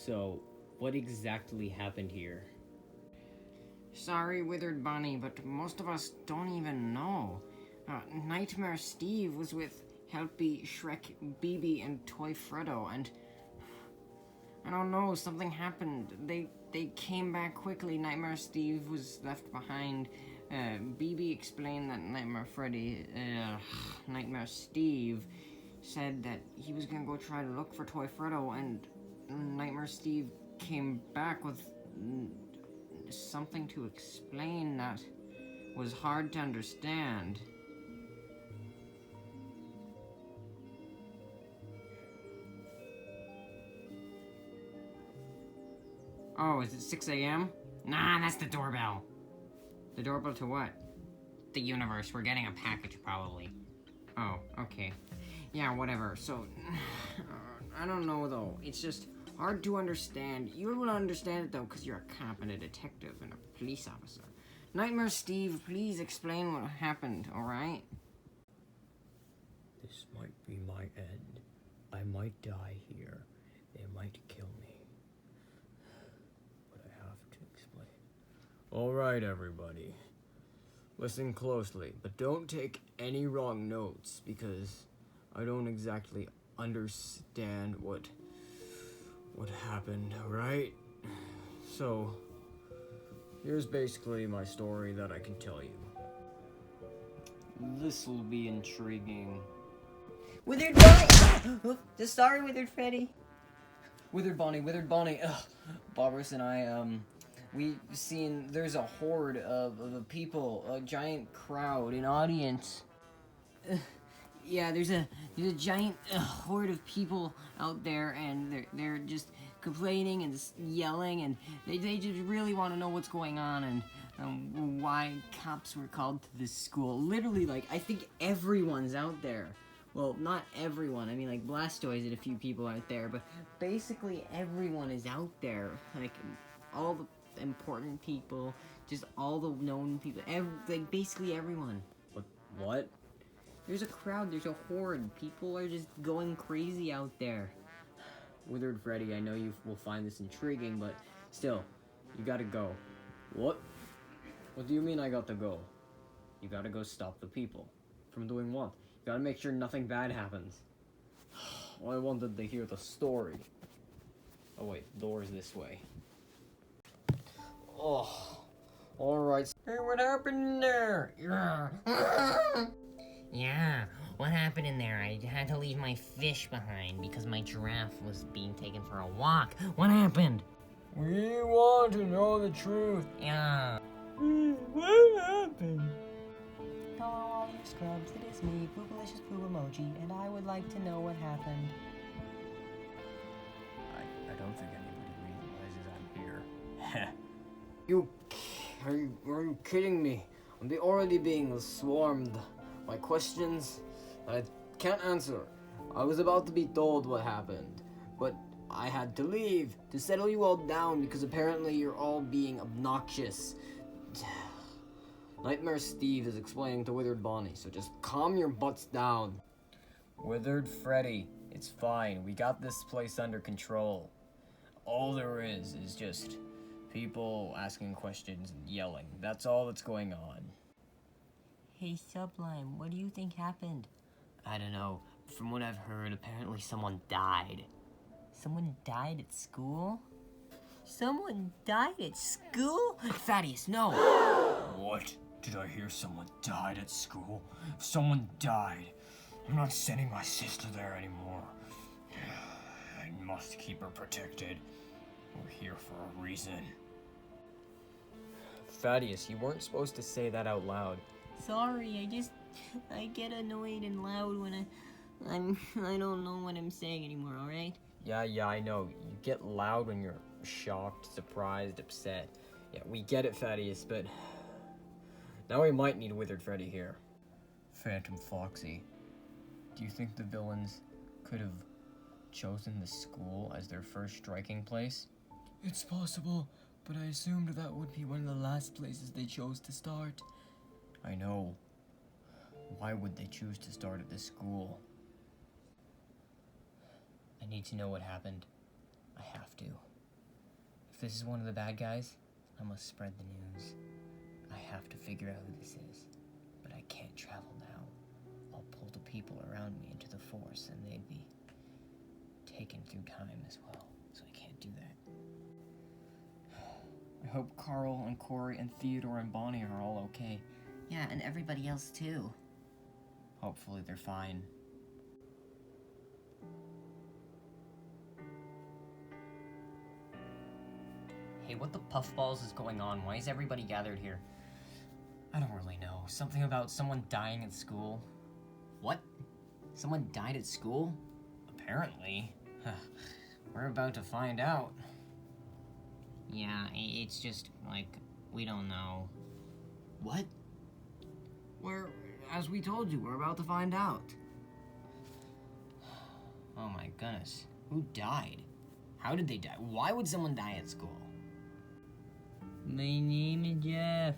So, what exactly happened here? Sorry, Withered Bunny, but most of us don't even know. Nightmare Steve was with Helpy, Shrek, BB, and Toy Freddo, and I don't know, something happened. They came back quickly. Nightmare Steve was left behind. BB explained that Nightmare Steve said that he was gonna go try to look for Toy Freddo, and Nightmare Steve came back with something to explain that was hard to understand. Oh, is it 6 a.m.? Nah, that's the doorbell. The doorbell to what? The universe. We're getting a package, probably. Oh, okay. Yeah, whatever. So, I don't know, though. It's just hard to understand. You will understand it, though, because you're a cop and a detective and a police officer. Nightmare Steve, please explain what happened, alright? This might be my end. I might die here. They might kill me. But I have to explain. Alright, everybody. Listen closely, but don't take any wrong notes, because I don't exactly understand what happened, alright? So, here's basically my story that I can tell you. This will be intriguing. Withered Bonnie! Sorry, Withered Freddy. Withered Bonnie. Ugh. Bobbers and I, we've seen there's a horde of people, a giant crowd, an audience. Yeah, there's a giant horde of people out there, and they're just complaining and yelling, and they just really want to know what's going on and why cops were called to this school. Literally, like, I think everyone's out there. Well, not everyone. I mean, like, Blastoise and a few people out there, but basically everyone is out there. Like, all the important people, just all the known people, like, basically everyone. What? There's a crowd, there's a horde. People are just going crazy out there. Withered Freddy, I know you will find this intriguing, but still, you gotta go. What? What do you mean I got to go? You gotta go stop the people. From doing what? You gotta make sure nothing bad happens. Well, I wanted to hear the story. Oh wait, door's this way. Oh, alright. Hey, what happened in there? Yeah, what happened in there? I had to leave my fish behind because my giraffe was being taken for a walk. What happened? We want to know the truth. Yeah. What happened? Hello, all you scrubs. It is me, Boogalicious Boo Emoji, and I would like to know what happened. I don't think anybody realizes I'm here. Are you kidding me? I'm already being swarmed by questions that I can't answer. I was about to be told what happened, but I had to leave to settle you all down because apparently you're all being obnoxious. Nightmare Steve is explaining to Withered Bonnie, so just calm your butts down. Withered Freddy, it's fine. We got this place under control. All there is just people asking questions and yelling. That's all that's going on. Hey, Sublime, what do you think happened? I don't know. From what I've heard, apparently someone died. Someone died at school? Someone died at school? Thaddeus, no! What? Did I hear someone died at school? If someone died, I'm not sending my sister there anymore. I must keep her protected. We're here for a reason. Thaddeus, you weren't supposed to say that out loud. Sorry, I get annoyed and loud when I don't know what I'm saying anymore, alright? Yeah, I know. You get loud when you're shocked, surprised, upset. Yeah, we get it, Thaddeus, but now we might need Withered Freddy here. Phantom Foxy, do you think the villains could have chosen the school as their first striking place? It's possible, but I assumed that would be one of the last places they chose to start. I know. Why would they choose to start at this school? I need to know what happened. I have to. If this is one of the bad guys, I must spread the news. I have to figure out who this is, but I can't travel now. I'll pull the people around me into the Force, and they'd be taken through time as well, so I can't do that. I hope Carl and Corey and Theodore and Bonnie are all okay. Yeah, and everybody else too. Hopefully they're fine. Hey, what the puffballs is going on? Why is everybody gathered here? I don't really know. Something about someone dying at school. What? Someone died at school? Apparently. We're about to find out. Yeah, it's just, like, we don't know. What? As we told you, we're about to find out. Oh my goodness. Who died? How did they die? Why would someone die at school? My name is Jeff.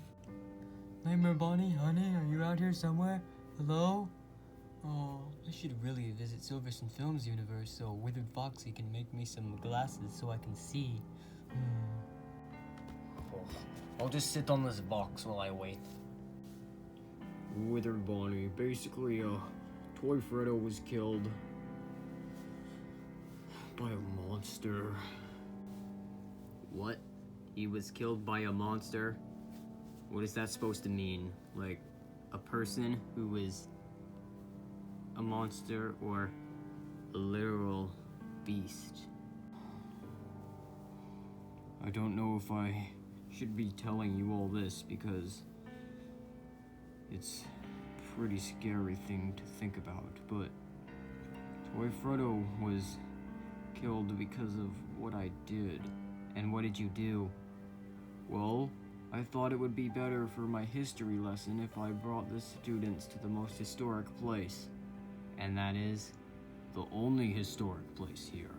Nightmare Bonnie, honey, are you out here somewhere? Hello? Oh, I should really visit Silverson Films universe so Withered Foxy can make me some glasses so I can see. I'll just sit on this box while I wait. Withered Bonnie. Basically, Toy Freddo was killed by a monster. What? He was killed by a monster? What is that supposed to mean? Like, a person who was a monster or a literal beast? I don't know if I should be telling you all this because it's a pretty scary thing to think about, but Toy Freddo was killed because of what I did. And what did you do? Well, I thought it would be better for my history lesson if I brought the students to the most historic place. And that is the only historic place here,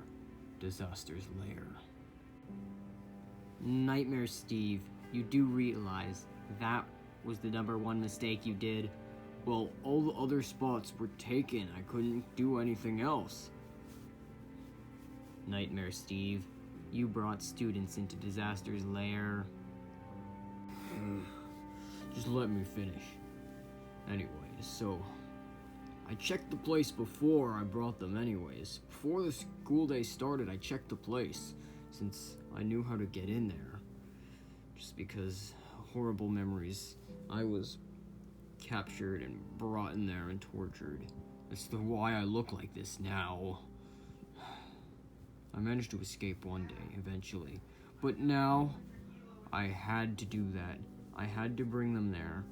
Disaster's Lair. Nightmare Steve, you do realize that was the #1 mistake you did? Well, all the other spots were taken. I couldn't do anything else. Nightmare Steve, you brought students into Disaster's Lair. Just let me finish. Anyways, so I checked the place before I brought them anyways. Before the school day started, I checked the place since I knew how to get in there. Just because horrible memories, I was captured and brought in there and tortured. That's why I look like this now. I managed to escape one day, eventually. But now, I had to do that. I had to bring them there.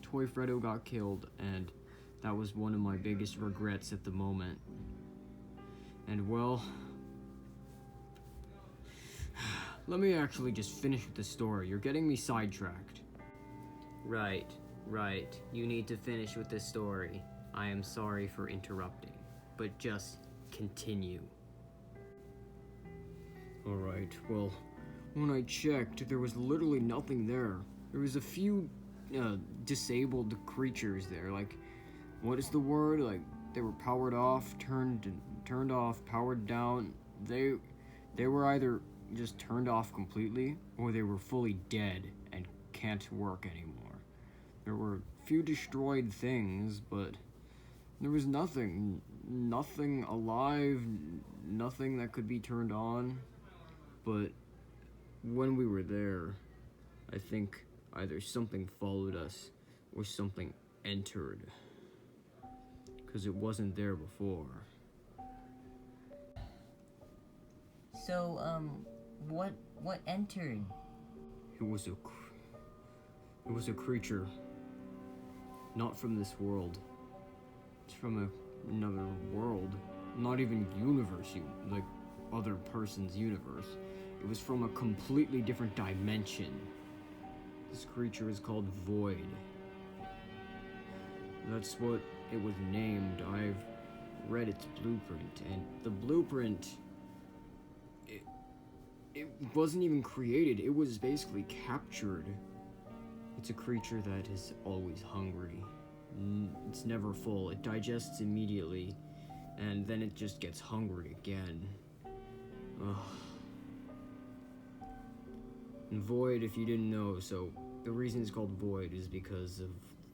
Toy Freddo got killed, and that was one of my biggest regrets at the moment. And well, let me actually just finish with the story. You're getting me sidetracked. Right. You need to finish with the story. I am sorry for interrupting, but just continue. Alright, well, when I checked, there was literally nothing there. There was a few disabled creatures there, like, what is the word? Like, they were powered off, turned off, powered down. They were either just turned off completely, or they were fully dead and can't work anymore. There were a few destroyed things, but there was nothing alive, nothing that could be turned on. But when we were there, I think either something followed us or something entered, because it wasn't there before. So, what entered? It was a creature, not from this world. It's from another world, not even universe, like other person's universe. It was from a completely different dimension. This creature is called V.O.I.D. That's what it was named. I've read its blueprint, and the blueprint, it wasn't even created. It was basically captured. It's a creature that is always hungry. It's never full. It digests immediately, and then it just gets hungry again. Ugh. And Void, if you didn't know, so the reason it's called Void is because of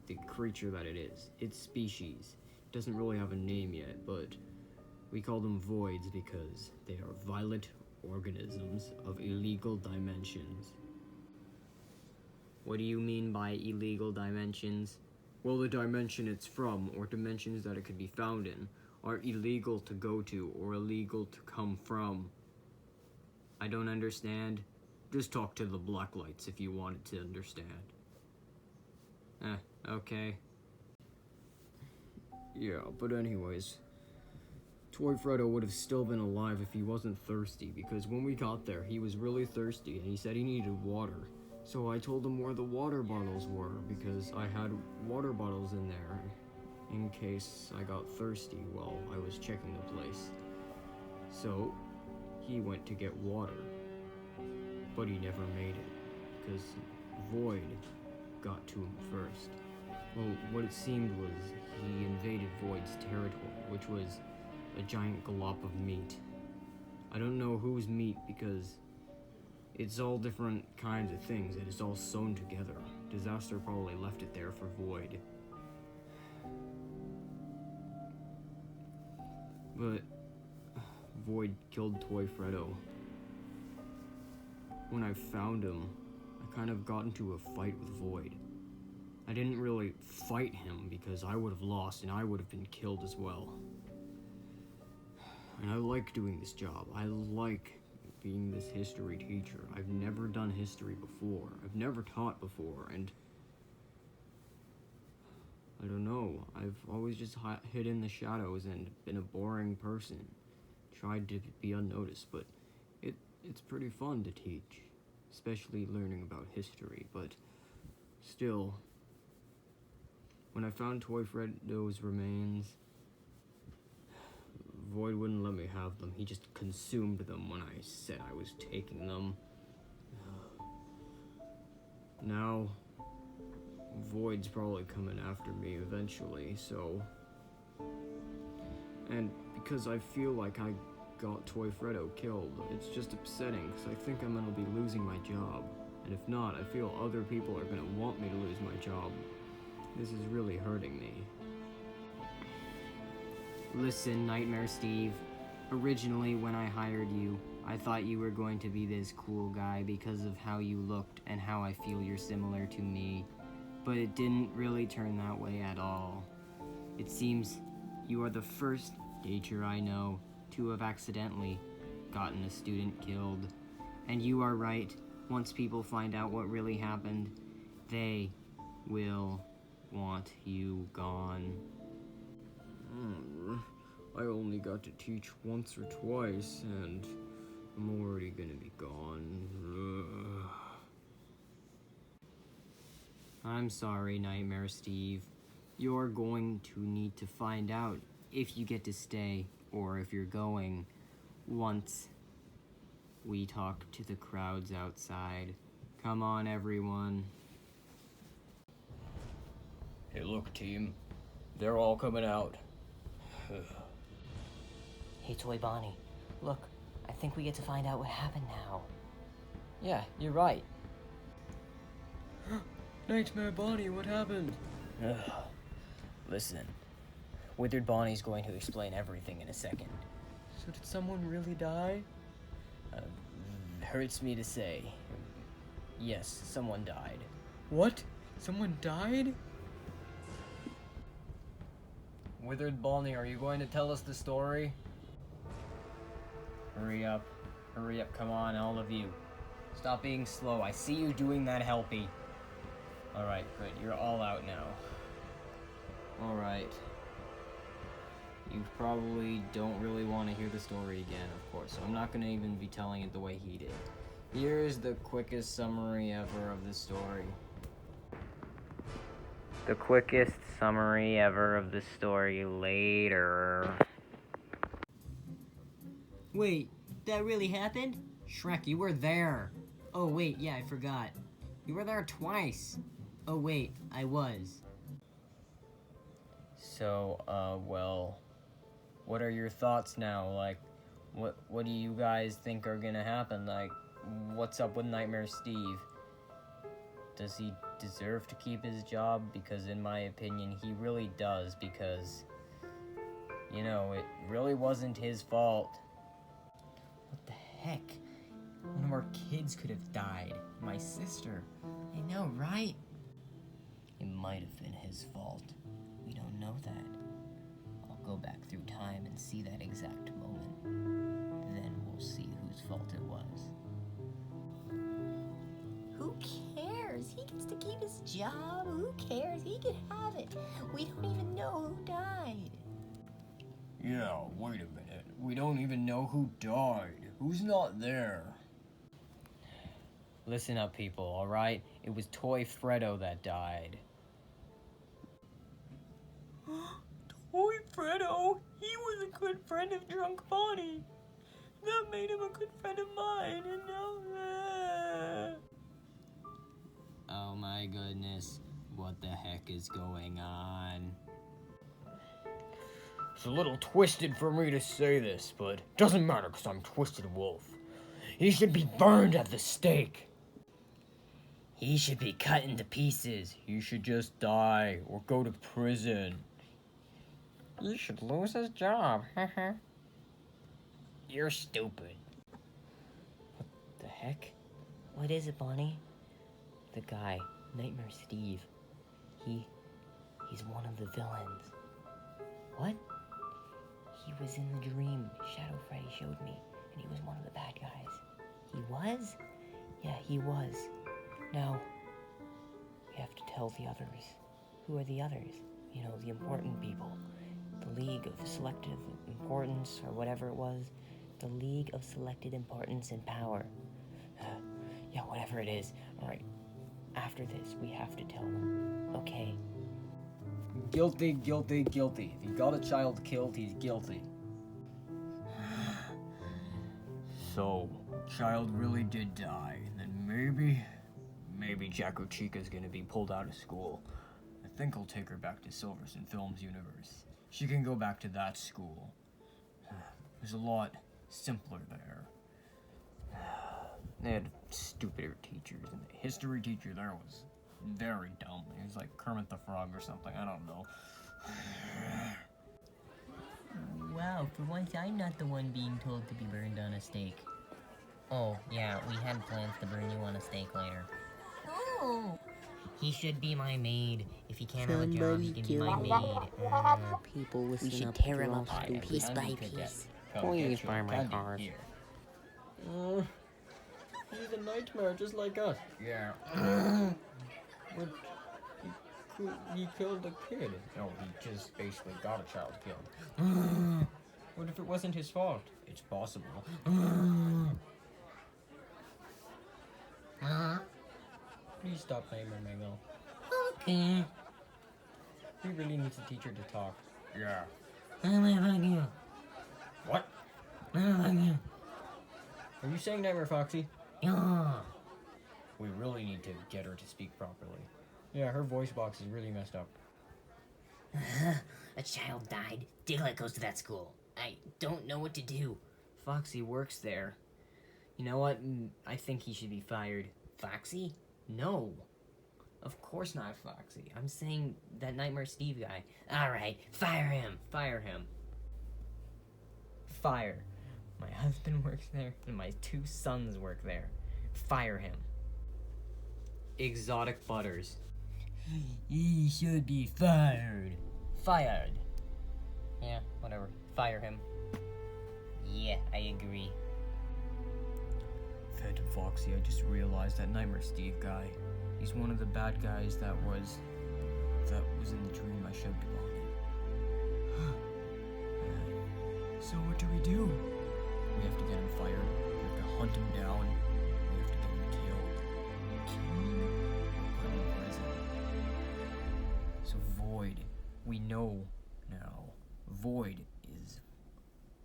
the creature that it is. Its species. It doesn't really have a name yet, but we call them Voids because they are violent organisms of illegal dimensions. What do you mean by illegal dimensions? Well, the dimension it's from, or dimensions that it could be found in, are illegal to go to or illegal to come from. I don't understand. Just talk to the Blacklights if you wanted to understand. Okay. Yeah, but anyways, Toy Freddo would have still been alive if he wasn't thirsty, because when we got there, he was really thirsty and he said he needed water. So I told him where the water bottles were, because I had water bottles in there in case I got thirsty while I was checking the place. So he went to get water, but he never made it, because Void got to him first. Well, what it seemed was he invaded Void's territory, which was a giant glop of meat. I don't know whose meat because it's all different kinds of things and it's all sewn together. Disaster probably left it there for Void. But Void killed Toy Freddo. When I found him, I kind of got into a fight with Void. I didn't really fight him because I would have lost and I would have been killed as well. And I like doing this job. I like being this history teacher. I've never done history before. I've never taught before, and I don't know. I've always just hid in the shadows and been a boring person. Tried to be unnoticed, but it's pretty fun to teach, especially learning about history, but still, when I found Toy Freddo's remains, Void wouldn't let me have them. He just consumed them when I said I was taking them. Now, Void's probably coming after me eventually, so... And because I feel like I got Toy Freddo killed, it's just upsetting, because I think I'm gonna be losing my job. And if not, I feel other people are gonna want me to lose my job. This is really hurting me. Listen, Nightmare Steve. Originally, when I hired you, I thought you were going to be this cool guy because of how you looked and how I feel you're similar to me. But it didn't really turn that way at all. It seems you are the first teacher I know to have accidentally gotten a student killed. And you are right. Once people find out what really happened, they will want you gone. I only got to teach once or twice, and I'm already gonna be gone. I'm sorry, Nightmare Steve. You're going to need to find out if you get to stay or if you're going once we talk to the crowds outside. Come on, everyone. Hey, look, team. They're all coming out. Hey, Toy Bonnie, look, I think we get to find out what happened now. Yeah, you're right. Nightmare Bonnie, what happened? Listen, Withered Bonnie's going to explain everything in a second. So did someone really die? Hurts me to say. Yes, someone died. What? Someone died? Withered Bonnie, are you going to tell us the story? Hurry up. Hurry up, come on, all of you. Stop being slow. I see you doing that helpy. Alright, good. You're all out now. Alright. You probably don't really want to hear the story again, of course, so I'm not going to even be telling it the way he did. Here's the quickest summary ever of the story. The quickest summary ever of the story later. Wait, that really happened? Shrek, you were there. Oh, wait, yeah, I forgot. You were there twice. Oh, wait, I was. So, well, what are your thoughts now? Like, what do you guys think are gonna happen? Like, what's up with Nightmare Steve? Does he deserve to keep his job? Because in my opinion, he really does, because, you know, it really wasn't his fault. What the heck? One of our kids could have died. My sister. I know, right? It might have been his fault. We don't know that. I'll go back through time and see that exact moment. Then we'll see whose fault it was. Who cares? He gets to keep his job. Who cares? He can have it. We don't even know who died. Yeah, wait a minute. We don't even know who died. Who's not there? Listen up, people, alright? It was Toy Freddo that died. Toy Freddo, he was a good friend of Drunk Bonnie. That made him a good friend of mine, and now... Oh my goodness, what the heck is going on? It's a little twisted for me to say this, but doesn't matter because I'm Twisted Wolf. He should be burned at the stake. He should be cut into pieces. He should just die or go to prison. He should lose his job. You're stupid. What the heck? What is it, Bonnie? The guy, Nightmare Steve. He's one of the villains. What? He was in the dream Shadow Freddy showed me, and he was one of the bad guys. He was? Yeah, he was. Now, we have to tell the others. Who are the others? You know, the important people. The League of Selective Importance, or whatever it was. The League of Selected Importance and Power. Yeah, whatever it is. Alright, after this, we have to tell them. Okay. Guilty, guilty, guilty. If he got a child killed, he's guilty. So, child really did die, and then maybe Jacko Chica's gonna be pulled out of school. I think I'll take her back to Silverson Films universe. She can go back to that school. There's a lot simpler there. They had stupider teachers, and the history teacher there was very dumb. He was like Kermit the Frog or something, I don't know. Wow, for once I'm not the one being told to be burned on a stake. Oh, yeah, we had plans to burn you on a stake later. Oh! He should be my maid. If he can't have a job, he can be my maid. People listen We should up. tear You're him all apart, stupid. piece by piece. Please buy my cars. He's a nightmare just like us. Yeah. But he killed a kid. No, he just basically got a child killed. What if it wasn't his fault? It's possible. Please stop naming Mango. Okay. He really needs a teacher to talk. Yeah. I'm gonna fuck you. What? I'm gonna fuck you. Are you saying Nightmare Foxy? Yeah. We really need to get her to speak properly. Yeah, her voice box is really messed up. A child died. Diglett goes to that school. I don't know what to do. Foxy works there. You know what? I think he should be fired. Foxy? No. Of course not Foxy. I'm saying that Nightmare Steve guy. Alright, fire him. Fire him. Fire. My husband works there, and my 2 sons work there. Fire him. Exotic Butters. He should be fired. Fired. Yeah, whatever. Fire him. Yeah, I agree. Phantom Foxy, I just realized that Nightmare Steve guy. He's one of the bad guys that was in the dream I showed to Bonnie. So what do we do? We have to get him fired. We have to hunt him down. We have to get him killed. Put him in prison. So Void, we know now, Void is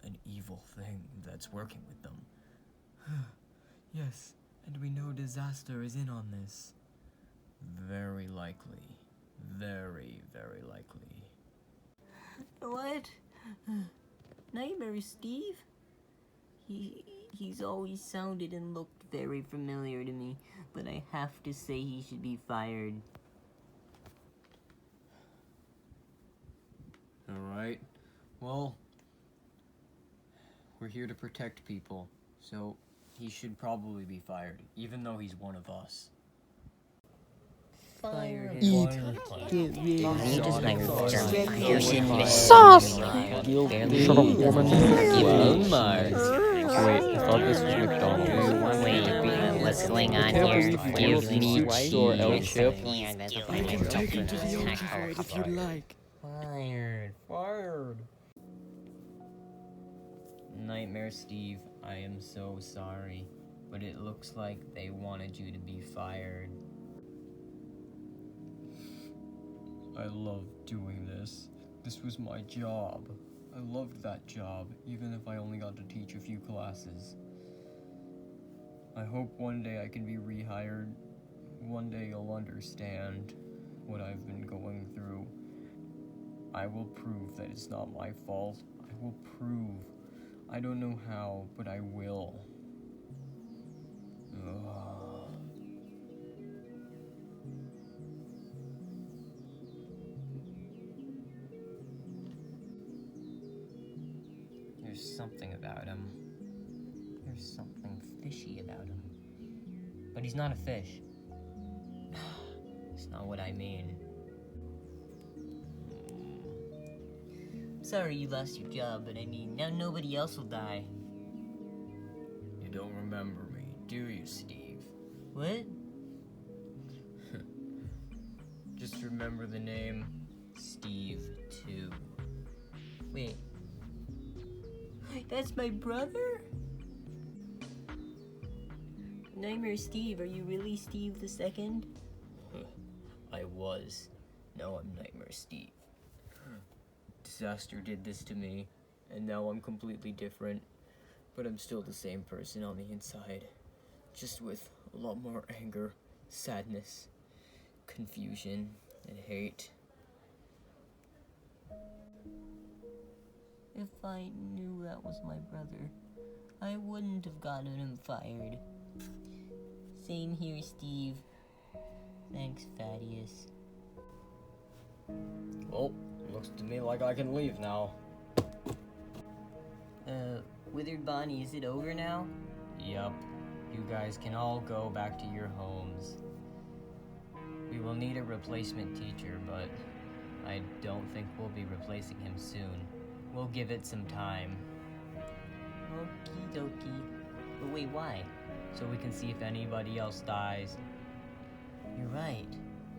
an evil thing that's working with them. Yes, and we know disaster is in on this. Very likely. Very, very likely. What? Nightmare Steve? He's always sounded and looked very familiar to me, but I have to say he should be fired. Alright. Well, we're here to protect people, so he should probably be fired, even though he's one of us. Fire him. Eat. Get rid of You just him. hired German. You shouldn't be Sauce! Barely Shut up, leave. woman. Wait, I thought this was McDonald's. Wait, what's going on can't here? believe you Give went me to the store, El cheese. Chip. Yeah, that's a You can take him to the fine outside if you'd like. Fired. Nightmare Steve, I am so sorry, but it looks like they wanted you to be fired. I love doing this. This was my job. I loved that job, even if I only got to teach a few classes. I hope one day I can be rehired. One day you'll understand what I've been going through. I will prove that it's not my fault. I will prove. I don't know how, but I will. Ugh. There's something about him. There's something fishy about him. But he's not a fish. It's not what I mean. Sorry you lost your job, but I mean, now nobody else will die. You don't remember me, do you, Steve? What? Just remember the name Steve 2. Wait. That's my brother? Nightmare Steve, are you really Steve the Second? I was. Now I'm Nightmare Steve. Disaster did this to me, and now I'm completely different. But I'm still the same person on the inside. Just with a lot more anger, sadness, confusion, and hate. If I knew that was my brother, I wouldn't have gotten him fired. Same here, Steve. Thanks, Thaddeus. Well, looks to me like I can leave now. Withered Bonnie, is it over now? Yup. You guys can all go back to your homes. We will need a replacement teacher, but I don't think we'll be replacing him soon. We'll give it some time, Okie dokie. But wait, why? so we can see if anybody else dies. You're right.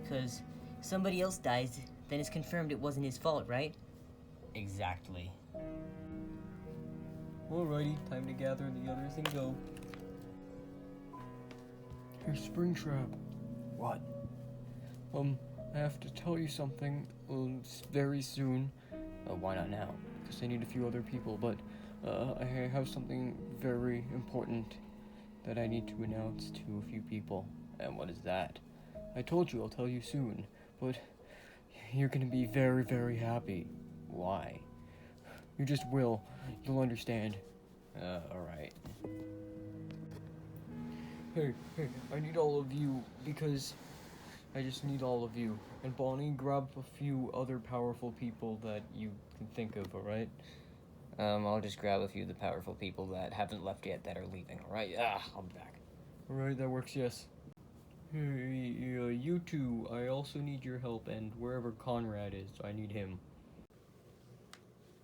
Because somebody else dies, then it's confirmed it wasn't his fault, right? Exactly. Alrighty, time to gather the others and go. Hey, Springtrap. What? I have to tell you something very soon. Why not now? Because I need a few other people, but I have something very important that I need to announce to a few people. And what is that? I told you I'll tell you soon, but you're gonna be very, very happy. Why? You just will. You'll understand. Alright. Hey, I need all of you because I just need all of you. And Bonnie, grab a few other powerful people that you can think of, alright? I'll just grab a few of the powerful people that haven't left yet that are leaving, alright? I'll be back. Alright, that works, yes. Hey, you two, I also need your help, and wherever Conrad is, I need him.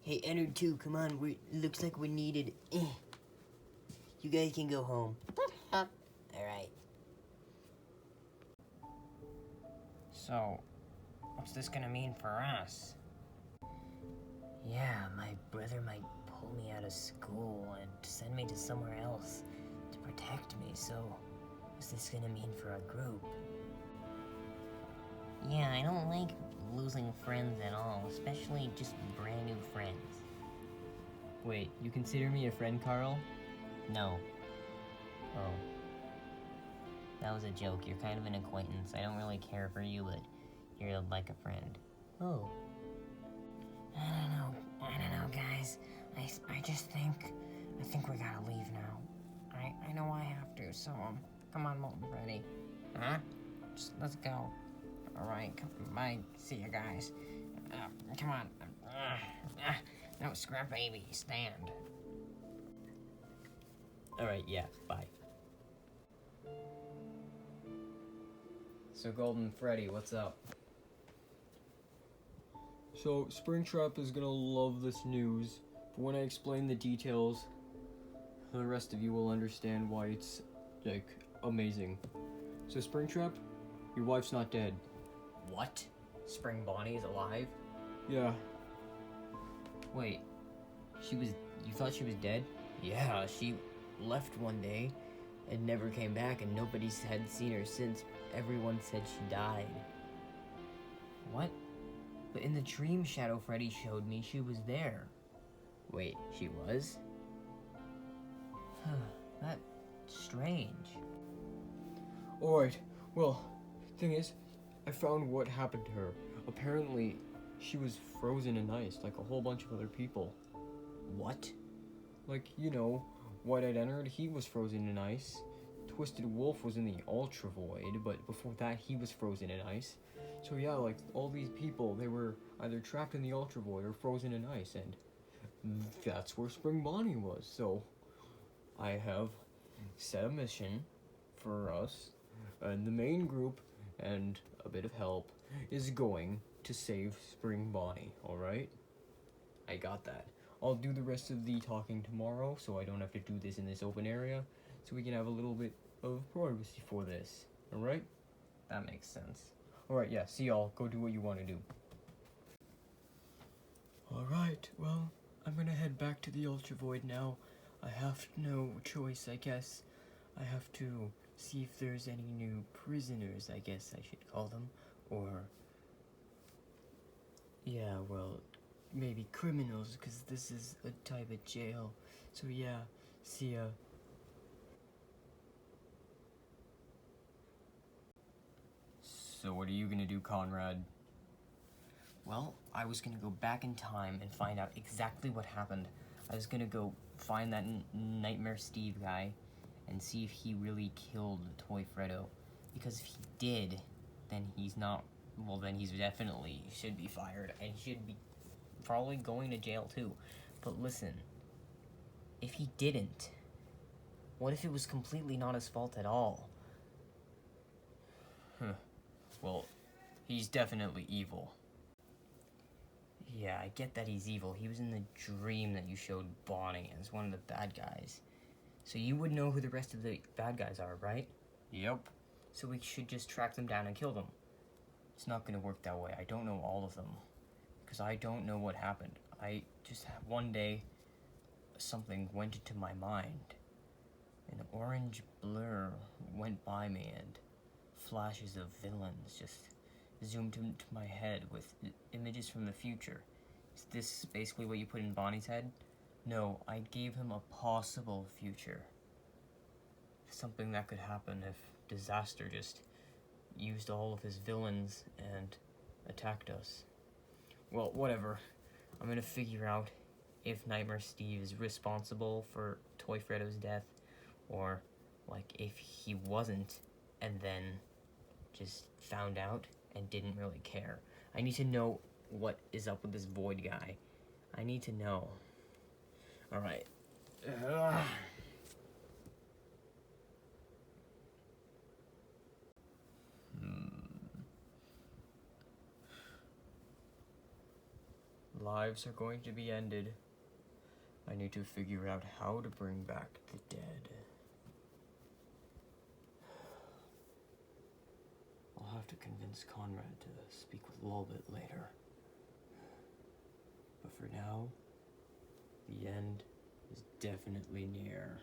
Hey, Ennard 2, come on. Looks like we're needed. You guys can go home. Alright. So, what's this gonna mean for us? Yeah, my brother might pull me out of school and send me to somewhere else to protect me, so what's this gonna mean for our group? Yeah, I don't like losing friends at all, especially just brand new friends. Wait, you consider me a friend, Carl? No, Oh. that was a joke. You're kind of an acquaintance. I don't really care for you, but you're like a friend. Oh. I don't know, guys. I think we gotta leave now. I know I have to, so, come on, Molten Freddy. Huh? Just, let's go. Alright, bye. See you guys. Come on. No, scrap baby, stand. Alright, yeah, bye. So, Golden Freddy, what's up? So, Springtrap is gonna love this news, but when I explain the details, the rest of you will understand why it's, like, amazing. So, Springtrap, your wife's not dead. What? Spring Bonnie is alive? Yeah, Wait, you thought she was dead? Yeah, she left one day and never came back, and nobody had seen her since. Everyone said she died. What? But in the dream Shadow Freddy showed me, she was there. Wait, she was? That's strange. alright, well, thing is, I found what happened to her. Apparently, she was frozen in ice, like a whole bunch of other people. What? Like, you know, White-Eyed Ennard, he was frozen in ice. Twisted Wolf was in the Ultra Void, but before that, he was frozen in ice. So yeah, like, all these people, they were either trapped in the Ultra Void or frozen in ice, and that's where Spring Bonnie was. So, I have set a mission for us, and the main group, and a bit of help, is going to save Spring Bonnie, alright? I got that. I'll do the rest of the talking tomorrow, so I don't have to do this in this open area, so we can have a little bit of privacy for this, alright? That makes sense. Alright, yeah, see y'all. Go do what you want to do. Alright, well, I'm gonna head back to the Ultra Void now. I have no choice, I guess. I have to see if there's any new prisoners, I guess I should call them. Or, yeah, well, maybe criminals, because this is a type of jail. So yeah, see ya. So what are you gonna do, Conrad? Well, I was gonna go back in time and find out exactly what happened. I was gonna go find that Nightmare Steve guy and see if he really killed Toy Freddo. Because if he did, then he's not, well, then he's definitely should be fired, and he should be probably going to jail too. But listen, if he didn't, what if it was completely not his fault at all? Well, he's definitely evil. Yeah, I get that he's evil. He was in the dream that you showed Bonnie as one of the bad guys. So you would know who the rest of the bad guys are, right? Yep. So we should just track them down and kill them. It's not gonna work that way. I don't know all of them. Because I don't know what happened. I just, one day, something went into my mind. An orange blur went by me, and flashes of villains just zoomed into my head with images from the future. Is this basically what you put in Bonnie's head? No, I gave him a possible future. Something that could happen if Disaster just used all of his villains and attacked us. Well, whatever. I'm gonna figure out if Nightmare Steve is responsible for Toy Freddo's death, or, like, if he wasn't, and then just found out and didn't really care. I need to know what is up with this Void guy. I need to know. Alright. Lives are going to be ended. I need to figure out how to bring back the dead. I'll have to convince Conrad to speak with Lolbit later. But for now, the end is definitely near.